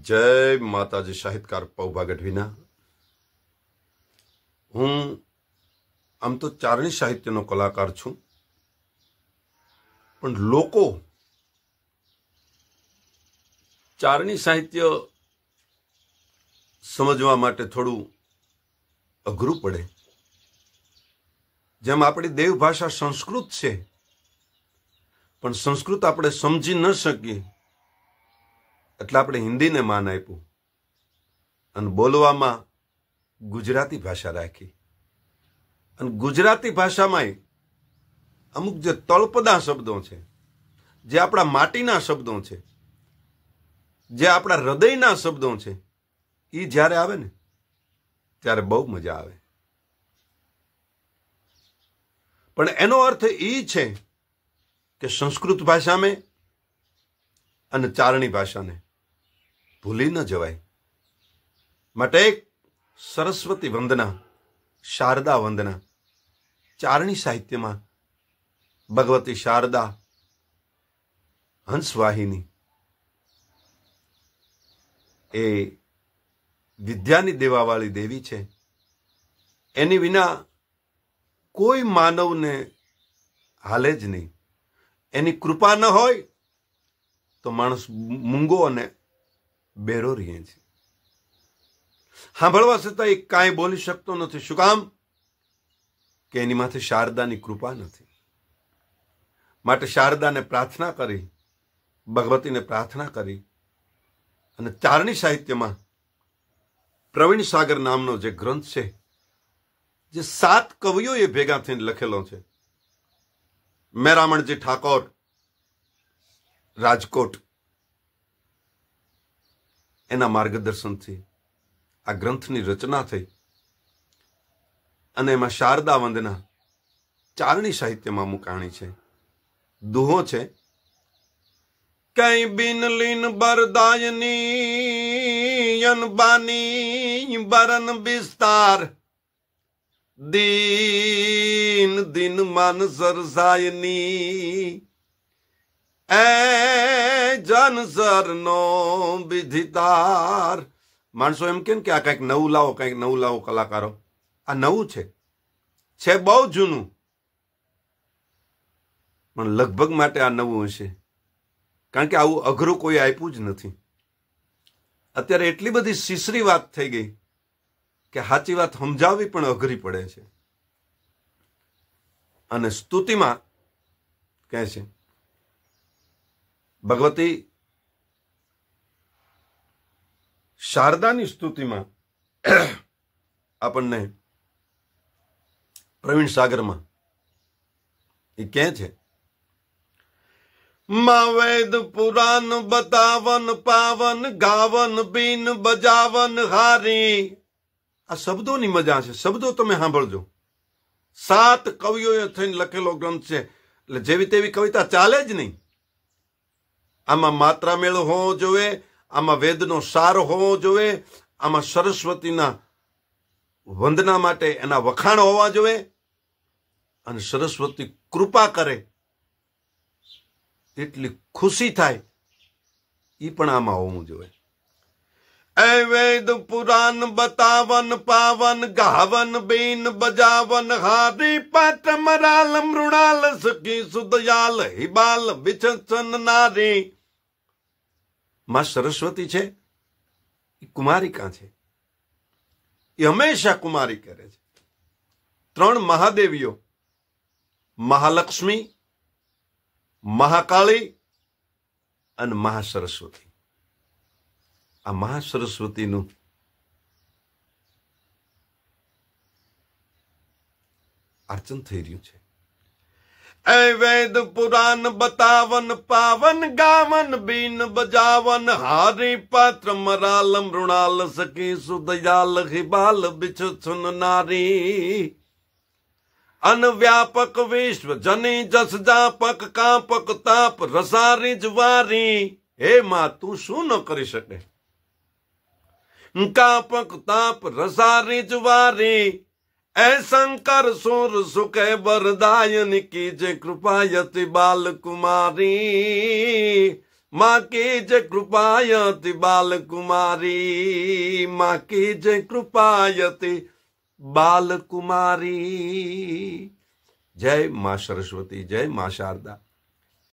जय माताजी। साहित्यकार पौभा गढ़वीना। हूँ आम तो चारणी साहित्यनो कलाकार छूं, पण लोको चारणी साहित्य समझवा माटे थोड़ू अघरू पड़े। जेम आपणी देव भाषा संस्कृत छे, पण संस्कृत आपणे समझी न सकीए એટલે આપણે હિન્દીને માન આપ્યું અને બોલવામાં ગુજરાતી ભાષા રાખી। અને ગુજરાતી ભાષામાં અમુક જે તળપદા શબ્દો છે, જે આપણા માટીના શબ્દો છે, જે આપણા હૃદયના શબ્દો છે, એ જ્યારે આવે ને ત્યારે બહુ મજા આવે। પણ એનો અર્થ એ છે કે સંસ્કૃત ભાષામાં અને ચારણી ભાષાને ભૂલી ન જવાય। માટે એક સરસ્વતી વંદના, શારદા વંદના ચારણી સાહિત્યમાં ભગવતી શારદા હંસવાહિની એ વિદ્યાની દેવાવાળી દેવી છે। એની વિના કોઈ માનવને હાલે જ નહીં। એની કૃપા ન હોય તો માણસ મૂંગો અને બેરો રહે છે। સાંભળવા છતાં એ કાંઈ બોલી શકતો નથી। શું કામ? કે એની માથે શારદાની કૃપા નથી। માટે શારદાને પ્રાર્થના કરી, ભગવતીને પ્રાર્થના કરી અને ચારણી સાહિત્યમાં પ્રવીણ સાગર નામનો જે ગ્રંથ છે, જે 7 કવિઓએ ભેગા થઈને લખેલો છે, મેરામણજી ઠાકોર, રાજકોટ, એના માર્ગદર્શનથી આ ગ્રંથની રચના થઈ અને એમાં શારદા વંદના ચારણી સાહિત્યમાં મુકાણી છે। દુહો છે, કઈ બિન લીન બરદાયની અનબાની બરન વિસ્તાર દીન દિન મન સરસાયની એ જન સરનો વિધિતાર। માણસો એમ કે આ કંઈક નવું લાવો, કંઈક નવું લાવો કલાકારો। આ નવું છે બહુ જૂનું, પણ લગભગ માટે આ નવું હશે, કારણ કે આવું અઘરું કોઈ આપ્યું જ નથી। અત્યારે એટલી બધી સીસરી વાત થઈ ગઈ કે સાચી વાત સમજાવવી પણ અઘરી પડે છે। અને સ્તુતિમાં કહે છે, ભગવતી શારદાની સ્તુતિમાં આપણને પ્રવીણ સાગરમાં એ કહે છે, માં વેદ પુરાણ બતાવન પાવન ગાવન બીન બજાવન હારી। આ શબ્દોની મજા છે। શબ્દો તમે સાંભળજો। 7 કવિઓએ થઈને લખેલો ગ્રંથ છે, એટલે જેવી તેવી કવિતા ચાલે જ નહીં। આમાં માત્રા મેળ હોવો જોઈએ, આમાં વેદનો સાર હોવો જોઈએ, આમાં સરસ્વતીના વંદના માટે એના વખાણ હોવા જોઈએ, અને સરસ્વતી કૃપા કરે એટલી ખુશી થાય એ પણ આમાં હોવું જોઈએ। એ વેદ પુરાણ બતાવન પાવન ગાવન બીન બજાવન હારી પાત્ર મરાલ મૃણાલ સખી સુદયાલ હિબાલ વિચન નારી। માં સરસ્વતી છે એ કુમારિકા છે, એ હંમેશા કુમારી કરે છે। 3 મહાદેવીઓ, મહાલક્ષ્મી, મહાકાળી અને મહાસરસ્વતી, આ મહાસરસ્વતીનું અર્ચન થઈ રહ્યું છે। એ વેદ પુરાણ બતાવન પાવન ગાવન બીન બજાવન હારી પાત્ર મરાલ મૃણાલ સખી સુદયાલ હિબાલ બિછુન નારી। અનવ્યાપક વિશ્વ જની જસ જાપક કાપક તાપ રસારી જવારી। હે માં, તું શું ન કરી શકે? કાપક તાપ રસારી જવારી। ऐ शंकर सुर सुखे वरदायन की जय कृपायति बाल कुमारी। माँ की जय कृपायति बालकुमारी, माँ की जय कृपायति बालकुमारी। जय माँ सरस्वती, जय माँ शारदा।